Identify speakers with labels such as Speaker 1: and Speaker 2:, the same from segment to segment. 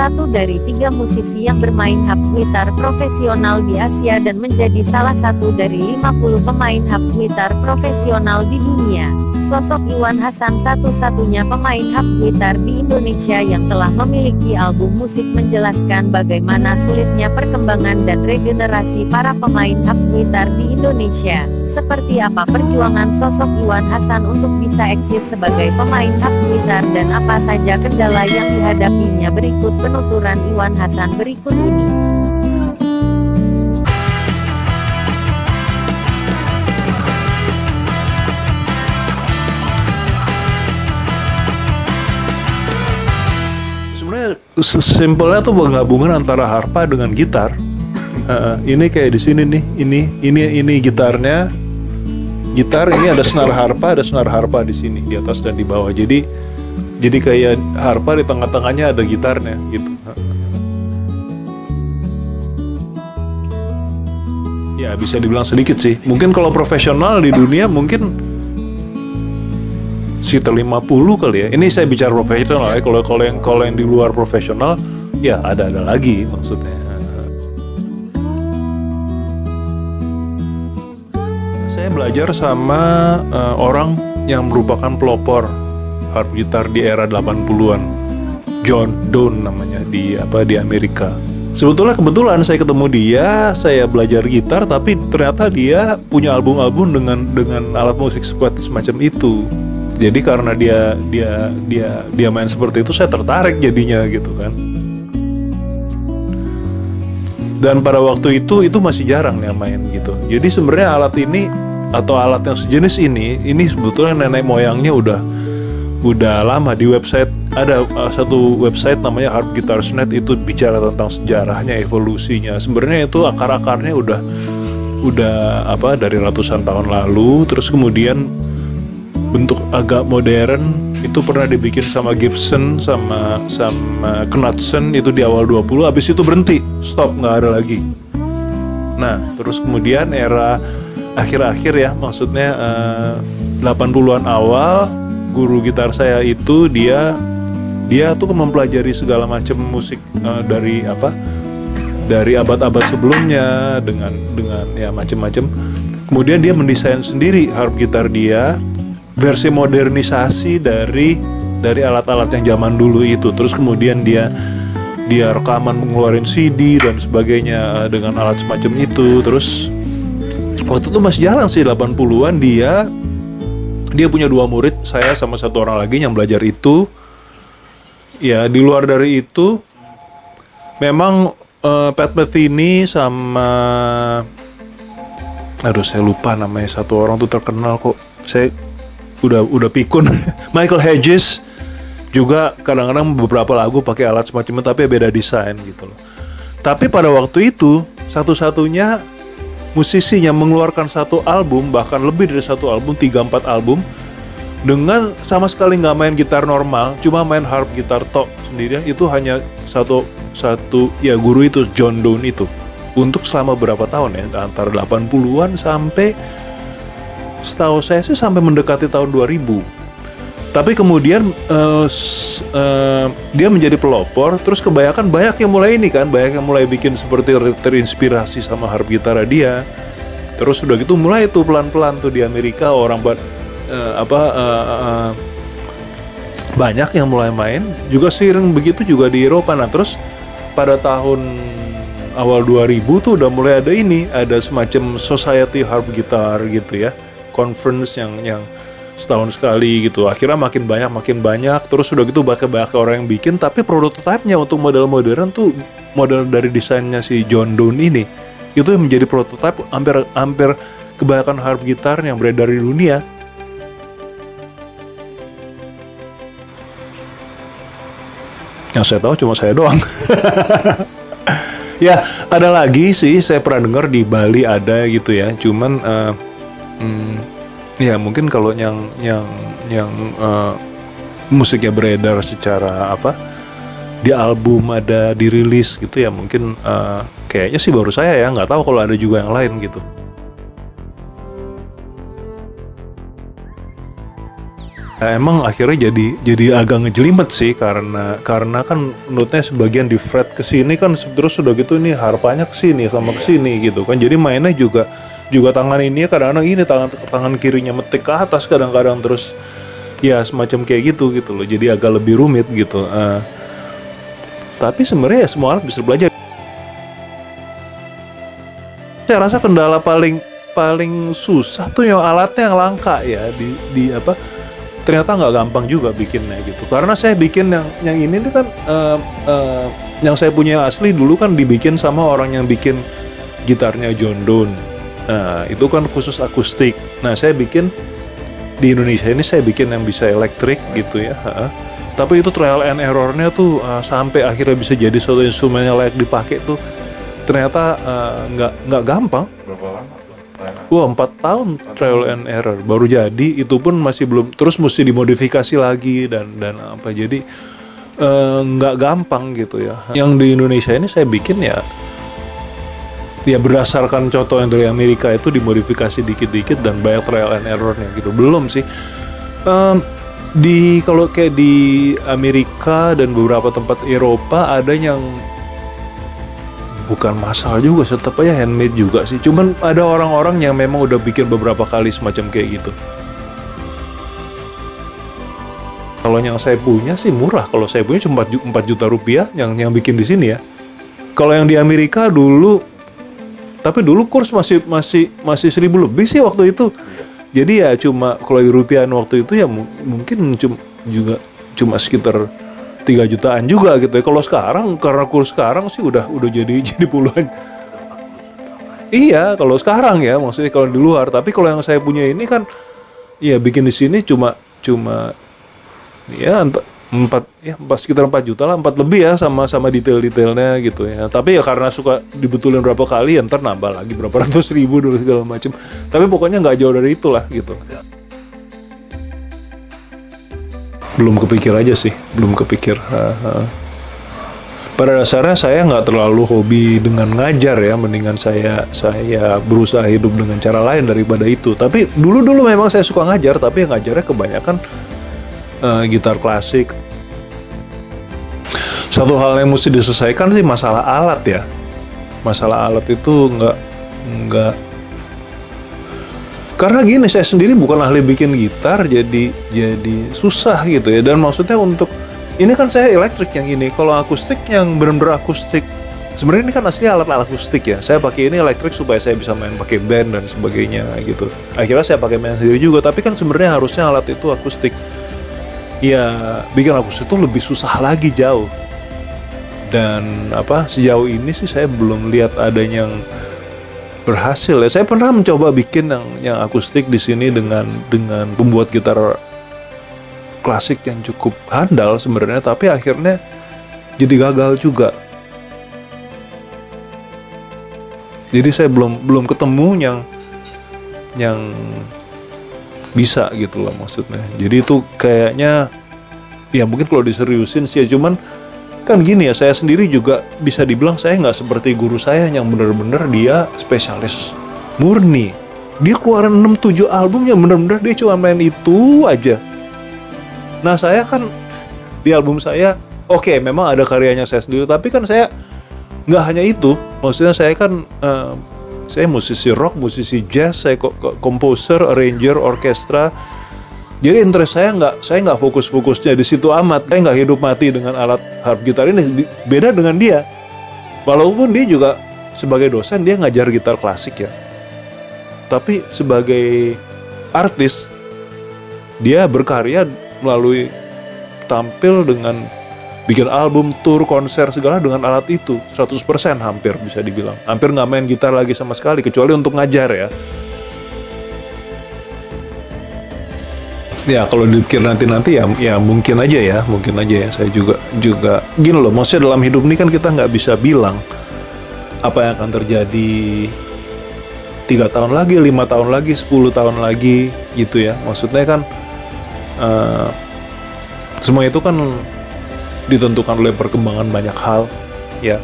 Speaker 1: satu dari 3 musisi yang bermain harp gitar profesional di Asia dan menjadi salah satu dari 50 pemain harp gitar profesional di dunia. Sosok Iwan Hasan satu-satunya pemain harp gitar di Indonesia yang telah memiliki album musik menjelaskan bagaimana sulitnya perkembangan dan regenerasi para pemain harp gitar di Indonesia. Seperti apa perjuangan sosok Iwan Hasan untuk bisa eksis sebagai pemain harp gitar dan apa saja kendala yang dihadapinya, berikut penuturan Iwan Hasan berikut ini.
Speaker 2: Sebenarnya simpelnya tuh penggabungan antara harpa dengan gitar. Ini kayak di sini nih, ini gitarnya, gitar ini ada senar harpa di sini, di atas dan di bawah. Jadi kayak harpa di tengah-tengahnya ada gitarnya gitu. Ya bisa dibilang sedikit sih. Mungkin kalau profesional di dunia mungkin sekitar 50 kali ya. Ini saya bicara profesional ya. Kalau yang di luar profesional ya ada lagi maksudnya. Saya belajar sama orang yang merupakan pelopor harp gitar di era 80-an. John Doan namanya, di Amerika. Sebetulnya kebetulan saya ketemu dia, saya belajar gitar, tapi ternyata dia punya album-album dengan alat musik semacam itu. Jadi karena dia main seperti itu, saya tertarik jadinya gitu kan. Dan pada waktu itu masih jarang yang main gitu. Jadi sebenarnya alat ini atau alat yang sejenis ini sebetulnya nenek moyangnya udah lama. Di website ada satu website namanya Harp Guitars Net, itu bicara tentang sejarahnya, evolusinya. Sebenarnya itu akar-akarnya udah dari ratusan tahun lalu. Terus kemudian bentuk agak modern itu pernah dibikin sama Gibson sama Knudsen itu di awal 20, habis itu berhenti, stop, nggak ada lagi. Nah terus kemudian era akhir-akhir ya, maksudnya 80-an awal, guru gitar saya itu dia tuh mempelajari segala macam musik dari abad-abad sebelumnya dengan ya macam-macam. Kemudian dia mendesain sendiri harp gitar dia, versi modernisasi dari alat-alat yang zaman dulu itu. Terus kemudian dia rekaman, mengeluarin CD dan sebagainya dengan alat semacam itu. Terus waktu itu masih jarang sih, 80-an dia punya 2 murid, saya sama satu orang lagi yang belajar itu. Ya di luar dari itu memang Pat Metheny sama saya lupa namanya, satu orang tuh terkenal kok, saya udah pikun. Michael Hedges juga kadang-kadang beberapa lagu pakai alat semacam itu tapi beda desain gitu loh. Tapi pada waktu itu satu-satunya musisi yang mengeluarkan satu album, bahkan lebih dari satu album, 3-4 album, dengan sama sekali nggak main gitar normal, cuma main harp gitar tok sendirian. Itu hanya satu ya, guru itu, John Doan itu, untuk selama berapa tahun ya, antara 80-an sampai, setahu saya sih sampai mendekati tahun 2000. Tapi kemudian dia menjadi pelopor, terus kebanyakan banyak yang mulai bikin seperti terinspirasi sama harp gitar dia. Terus udah gitu mulai tuh pelan-pelan tuh di Amerika orang banyak yang mulai main, juga seiring begitu juga di Eropa. Nah terus pada tahun awal 2000 tuh udah mulai ada semacam Society Harp Guitar gitu ya, conference yang setahun sekali gitu. Akhirnya makin banyak, terus udah gitu banyak orang yang bikin, tapi prototipenya untuk model modern tuh model dari desainnya si John Doan ini, itu yang menjadi prototipe hampir kebanyakan harp gitar yang beredar di dunia. Yang saya tahu cuma saya doang. Ya ada lagi sih, saya pernah dengar di Bali ada gitu ya, cuman ya mungkin kalau yang musiknya beredar secara di album ada dirilis gitu ya, mungkin kayaknya sih baru saya ya, nggak tahu kalau ada juga yang lain gitu. Nah, emang akhirnya jadi agak ngejelimet sih, karena kan notnya sebagian di fret ke sini kan, terus sudah gitu nih harpanya ke sini sama ke sini gitu kan. Jadi mainnya juga tangan ini kadang-kadang ini tangan kirinya metik ke atas kadang-kadang, terus ya semacam kayak gitu loh. Jadi agak lebih rumit gitu. Tapi sebenarnya ya semua alat bisa belajar. Saya rasa kendala paling susah tuh yang alatnya yang langka ya, di apa, ternyata nggak gampang juga bikinnya gitu. Karena saya bikin yang ini tuh kan yang saya punya asli dulu kan dibikin sama orang yang bikin gitarnya John Donne. Nah itu kan khusus akustik. Nah saya bikin di Indonesia ini, saya bikin yang bisa elektrik gitu ya. Tapi itu trial and errornya tuh sampai akhirnya bisa jadi suatu instrumen yang layak dipakai tuh ternyata nggak gampang.
Speaker 3: Berapa lama?
Speaker 2: Wah, 4 tahun trial and error baru jadi, itu pun masih belum, terus mesti dimodifikasi lagi dan apa, jadi nggak gampang gitu ya. Yang di Indonesia ini saya bikin ya berdasarkan contoh yang dari Amerika, itu dimodifikasi dikit-dikit dan banyak trial and errornya gitu. Belum sih kalau kayak di Amerika dan beberapa tempat Eropa ada yang bukan masalah juga, tetap aja handmade juga sih. Cuman ada orang-orang yang memang udah bikin beberapa kali semacam kayak gitu. Kalau yang saya punya sih murah. Kalau saya punya cuma 4 juta rupiah yang bikin di sini ya. Kalau yang di Amerika dulu, tapi dulu kurs masih 1.000 lebih sih waktu itu. Jadi ya cuma kalau di rupiah waktu itu ya mungkin cuma sekitar 3 jutaan juga gitu ya. Kalau sekarang karena kurs sekarang sih udah jadi puluhan. Iya, kalau sekarang ya, maksudnya kalau di luar. Tapi kalau yang saya punya ini kan ya bikin di sini cuma ya sekitar 4 juta lah, 4 lebih ya, sama detail-detailnya gitu ya. Tapi ya karena suka dibetulin berapa kali ya ntar nambah lagi berapa ratus ribu dulu segala macam. Tapi pokoknya nggak jauh dari itulah gitu. Belum kepikir aja sih, belum kepikir. Pada dasarnya saya nggak terlalu hobi dengan ngajar ya, mendingan saya berusaha hidup dengan cara lain daripada itu. Tapi dulu memang saya suka ngajar, tapi ngajarnya kebanyakan gitar klasik. Satu hal yang mesti diselesaikan sih masalah alat ya. Masalah alat itu nggak karena gini, saya sendiri bukan ahli bikin gitar, jadi susah gitu ya. Dan maksudnya untuk ini kan saya elektrik yang ini, kalau akustik yang benar-benar akustik, sebenarnya ini kan asli alat akustik ya. Saya pakai ini elektrik supaya saya bisa main pakai band dan sebagainya gitu. Akhirnya saya pakai main sendiri juga, tapi kan sebenarnya harusnya alat itu akustik. Ya bikin akustik itu lebih susah lagi jauh. Dan sejauh ini sih saya belum lihat ada yang berhasil ya. Saya pernah mencoba bikin yang akustik di sini dengan pembuat gitar klasik yang cukup handal sebenarnya, tapi akhirnya jadi gagal juga. Jadi saya belum ketemu yang bisa gitu loh maksudnya. Jadi itu kayaknya ya mungkin kalau diseriusin sih ya, cuman kan gini ya, saya sendiri juga bisa dibilang saya nggak seperti guru saya yang bener-bener dia spesialis murni. Dia keluaran 6-7 album yang bener-bener dia cuma main itu aja. Nah saya kan di album saya oke, memang ada karyanya saya sendiri, tapi kan saya nggak hanya itu. Maksudnya saya kan saya musisi rock, musisi jazz, saya komposer, arranger, orkestra. Jadi interest saya nggak fokus-fokusnya di situ amat. Saya nggak hidup mati dengan alat harp gitar ini. Beda dengan dia. Walaupun dia juga sebagai dosen dia ngajar gitar klasik ya. Tapi sebagai artis dia berkarya melalui tampil dengan bikin album, tour, konser segala dengan alat itu 100% hampir bisa dibilang. Hampir nggak main gitar lagi sama sekali kecuali untuk ngajar ya. Ya kalau dipikir nanti ya mungkin aja ya saya juga gini loh, maksudnya dalam hidup ini kan kita nggak bisa bilang apa yang akan terjadi 3 tahun lagi, 5 tahun lagi, 10 tahun lagi gitu ya. Maksudnya kan semua itu kan ditentukan oleh perkembangan banyak hal ya.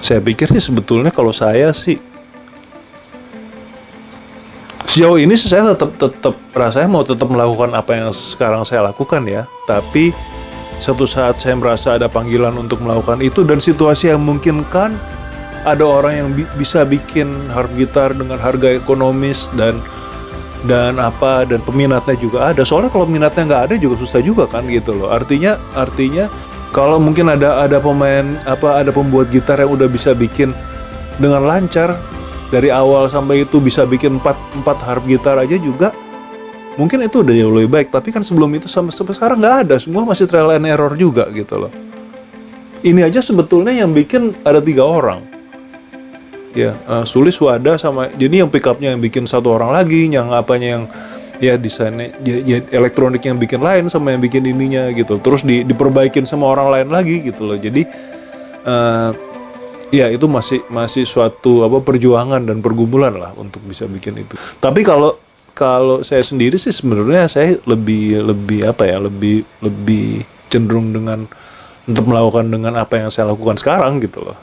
Speaker 2: Saya pikir sih sebetulnya kalau saya Sejauh ini saya tetap rasanya mau tetap melakukan apa yang sekarang saya lakukan ya, tapi satu saat saya merasa ada panggilan untuk melakukan itu dan situasi yang memungkinkan, ada orang yang bisa bikin harp gitar dengan harga ekonomis dan peminatnya juga ada. Soalnya kalau minatnya nggak ada juga susah juga kan gitu loh. Artinya kalau mungkin ada pembuat gitar yang udah bisa bikin dengan lancar dari awal sampai itu bisa bikin 4 harp gitar aja juga, mungkin itu udah jauh lebih baik. Tapi kan sebelum itu sampai sekarang nggak ada, semua masih trial and error juga gitu loh. Ini aja sebetulnya yang bikin ada 3 orang. Ya, Sulis, Wada, sama jadi yang pickupnya yang bikin 1 orang lagi, yang apanya yang ya desainnya ya elektronik yang bikin lain sama yang bikin ininya gitu. Terus diperbaikin sama orang lain lagi gitu loh. Jadi ya itu masih suatu perjuangan dan pergumulan lah untuk bisa bikin itu. Tapi kalau saya sendiri sih sebenarnya saya lebih cenderung dengan untuk melakukan dengan apa yang saya lakukan sekarang gitu loh.